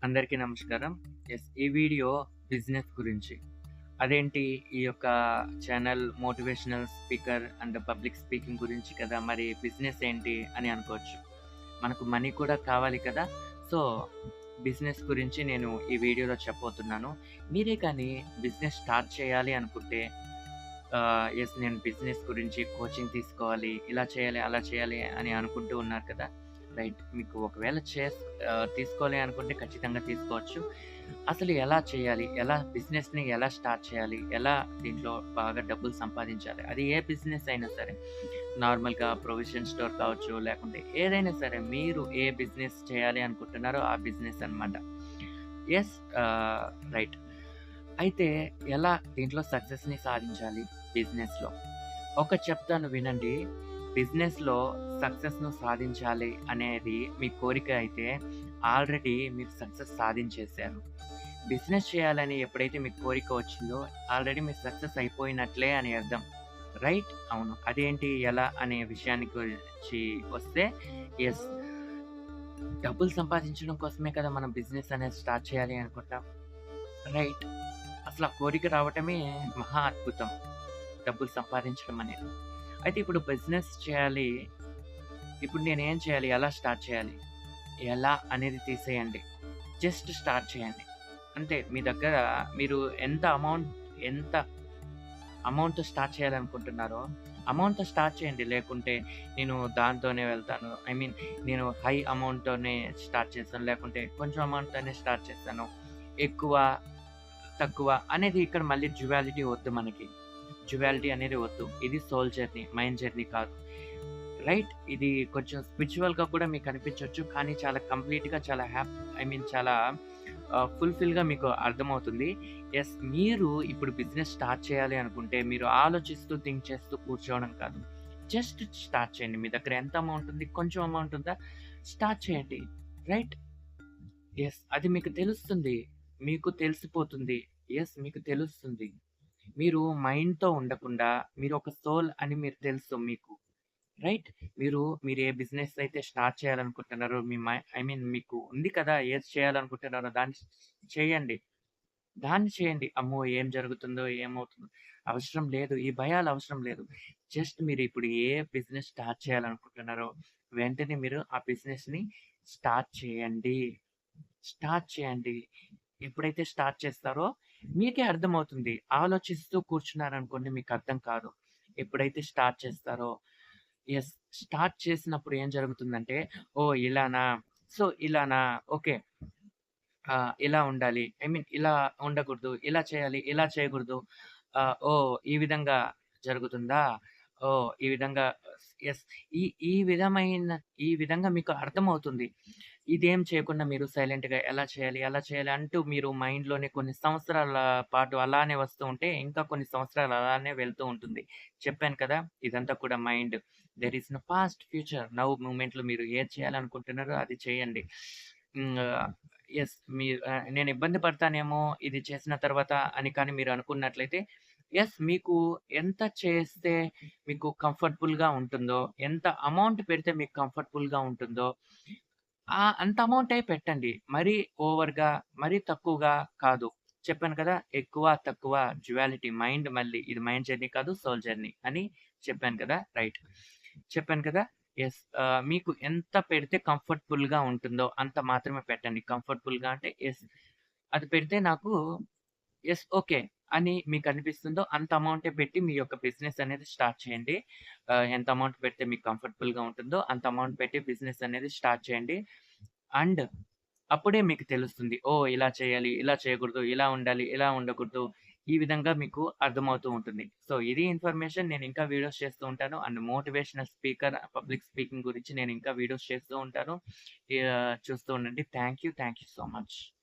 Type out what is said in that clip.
అందరికీ నమస్కారం. ఈ వీడియో బిజినెస్ గురించి. అదేంటి ఈ యొక్క channel motivational speaker and public speaking గురించి కదా! మరి బిజినెస్ ఏంటి అని అనుకోవచ్చు. మనకు మనీ కూడా కావాలి కదా! సో, బిజినెస్ గురించి నేను ఈ వీడియోలో చెప్పబోతున్నాను. మీరే కానీ బిజినెస్ స్టార్ట్ చేయాలి అనుకుంటే నేను బిజినెస్ గురించి కోచింగ్ తీసుకోవాలి, ఇలా చేయాలి, అలా చేయాలి అని అనుకుంటూ ఉన్నారు కదా! రైట్. మీకు ఒకవేళ తీసుకోవాలి అనుకుంటే ఖచ్చితంగా తీసుకోవచ్చు. అసలు ఎలా చేయాలి? బిజినెస్‌ని ఎలా స్టార్ట్ చేయాలి? ఎలా దీంట్లో బాగా డబ్బులు సంపాదించాలి? అది ఏ బిజినెస్ అయినా సరే. నార్మల్‌గా ప్రొవిజన్ స్టోర్ కావచ్చు, లేకుంటే ఏదైనా సరే మీరు ఏ బిజినెస్ చేయాలి అనుకుంటున్నారో ఆ బిజినెస్ అనమాట. యెస్. రైట్. అయితే ఎలా దీంట్లో సక్సెస్‌ని సాధించాలి బిజినెస్‌లో? ఒకటి చెప్తాను వినండి. బిజినెస్‌లో సక్సెస్‌ను సాధించాలి అనేది మీ కోరిక అయితే ఆల్రెడీ మీరు సక్సెస్ సాధించేసారు. బిజినెస్ చేయాలని ఎప్పుడైతే మీకు కోరిక వచ్చిందో ఆల్రెడీ మీరు సక్సెస్ అయిపోయినట్లే అని అర్థం. రైట్? అవును. అదేంటి? ఎలా? అనే విషయానికి గురించి వస్తే యెస్. డబ్బులు సంపాదించడం కోసమే కదా మనం బిజినెస్ అనేది స్టార్ట్ చేయాలి అనుకుంటాం. రైట్. అసలు ఆ కోరిక రావటమే మహా అద్భుతం. డబ్బులు సంపాదించడం అనేది. అయితే ఇప్పుడు బిజినెస్ చేయాలి. ఇప్పుడు నేనేం చేయాలి? ఎలా స్టార్ట్ చేయాలి? ఎలా అనేది తీసేయండి. జస్ట్ స్టార్ట్ చేయండి. అంతే. మీ దగ్గర మీరు ఎంత అమౌంట్‌తో స్టార్ట్ చేయాలనుకుంటున్నారో, అమౌంట్‌తో స్టార్ట్ చేయండి. లేకుంటే నేను దాంతోనే వెళ్తాను. నేను హై అమౌంట్‌తోనే స్టార్ట్ చేస్తాను. లేకుంటే కొంచెం అమౌంట్‌తోనే స్టార్ట్ చేస్తాను. ఎక్కువ, తక్కువ అనేది ఇక్కడ మళ్ళీ డ్యుయాలిటీ వద్దు మనకి. డ్యుయాలిటీ అనేది వద్దు. ఇది సోల్ జర్నీ, మైండ్ జర్నీ కాదు. రైట్. ఇది కొంచెం స్పిరిచువల్‌గా కూడా మీకు అనిపించొచ్చు. కానీ చాలా కంప్లీట్‌గా చాలా చాలా ఫుల్‌ఫిల్‌గా మీకు అర్థమవుతుంది. మీరు ఇప్పుడు బిజినెస్ స్టార్ట్ చేయాలి అనుకుంటే మీరు ఆలోచిస్తూ, థింక్ చేస్తూ కూర్చోవడం కాదు. జస్ట్ స్టార్ట్ చేయండి. మీ దగ్గర ఎంత అమౌంట్ ఉంది? కొంచెం అమౌంట్ ఉందా? స్టార్ట్ చేయండి. రైట్. అది మీకు తెలుస్తుంది. మీకు తెలిసిపోతుంది. మీకు తెలుస్తుంది. మీరు మైండ్‌తో ఉండకుండా మీరు ఒక సోల్ అని మీరు తెలుసు మీకు. రైట్. మీరు ఏ బిజినెస్ అయితే స్టార్ట్ చేయాలనుకుంటున్నారో మీ మై ఐ మీన్ మీకు ఉంది కదా! ఏది చేయాలనుకుంటున్నారో దాన్ని చేయండి. దాన్ని చేయండి. అమ్మో! ఏం జరుగుతుందో? ఏమవుతుందో? అవసరం లేదు. ఈ భయాలు అవసరం లేదు. జస్ట్ మీరు ఇప్పుడు ఏ బిజినెస్ స్టార్ట్ చేయాలనుకుంటున్నారో వెంటనే మీరు ఆ బిజినెస్‌ని స్టార్ట్ చేయండి. స్టార్ట్ చేయండి. ఎప్పుడైతే స్టార్ట్ చేస్తారో మీకే అర్థమవుతుంది. ఆలోచిస్తూ కూర్చున్నారనుకోండి మీకు అర్థం కాదు. ఎప్పుడైతే స్టార్ట్ చేస్తారో యెస్. స్టార్ట్ చేసినప్పుడు ఏం జరుగుతుందంటే, ఓహ్! ఇలానా? సో, ఇలానా? ఓకే. ఇలా ఉండాలి. ఇలా ఉండకూడదు. ఇలా చేయాలి. ఇలా చేయకూడదు. ఓహ్! ఈ విధంగా జరుగుతుందా? ఓహ్! ఈ విధంగా యెస్. ఈ ఈ విధమైన ఈ విధంగా మీకు అర్థమవుతుంది. ఇదేం చేయకుండా మీరు సైలెంట్‌గా ఎలా చేయాలి? అలా చేయాలి అంటూ మీరు మైండ్‌లోనే కొన్ని సంవత్సరాల పాటు అలానే వస్తూ ఉంటే, ఇంకా కొన్ని సంవత్సరాలు అలానే వెళ్తూ ఉంటుంది. చెప్పాను కదా! ఇదంతా కూడా mind. There is no past, future, now మూవ్‌మెంట్‌లో మీరు ఏది చేయాలనుకుంటున్నారో అది చేయండి. హ్మ్. నేను ఇబ్బంది పడతానేమో ఇది చేసిన తర్వాత అని కానీ మీరు అనుకున్నట్లయితే, మీకు ఎంత చేస్తే మీకు కంఫర్టబుల్‌గా ఉంటుందో, ఎంత అమౌంట్ పెడితే మీకు కంఫర్టబుల్‌గా ఉంటుందో, అంత అమౌంటే పెట్టండి. మరీ ఓవర్‌గా, మరీ తక్కువగా కాదు. చెప్పాను కదా! ఎక్కువ, తక్కువ డ్యుయాలిటీ ఇది మైండ్ జర్నీ కాదు, సోల్ జర్నీ అని చెప్పాను కదా! రైట్. చెప్పాను కదా! మీకు ఎంత పెడితే కంఫర్టబుల్‌గా ఉంటుందో అంత మాత్రమే పెట్టండి. కంఫర్టబుల్‌గా అంటే అది పెడితే నాకు ఓకే. అని మీకనిపిస్తుందో అంత అమౌంటే పెట్టి మీ యొక్క బిజినెస్ అనేది స్టార్ట్ చేయండి. ఎంత అమౌంట్ పెడితే మీకు కంఫర్టబుల్‌గా ఉంటుందో అంత అమౌంట్ పెట్టి బిజినెస్ అనేది స్టార్ట్ చేయండి. అండ్ అప్పుడే మీకు తెలుస్తుంది. ఓహ్! ఇలా చేయాలి, ఇలా చేయకూడదు, ఇలా ఉండాలి, ఇలా ఉండకూడదు. ఈ విధంగా మీకు అర్థమవుతూ ఉంటుంది. సో, ఇది ఇన్ఫర్మేషన్. నేను ఇంకా వీడియోస్ చేస్తూ ఉంటాను. And motivational speaker, public speaking గురించి నేను ఇంకా వీడియోస్ చేస్తూ ఉంటాను. చూస్తూ ఉండండి. Thank you so much.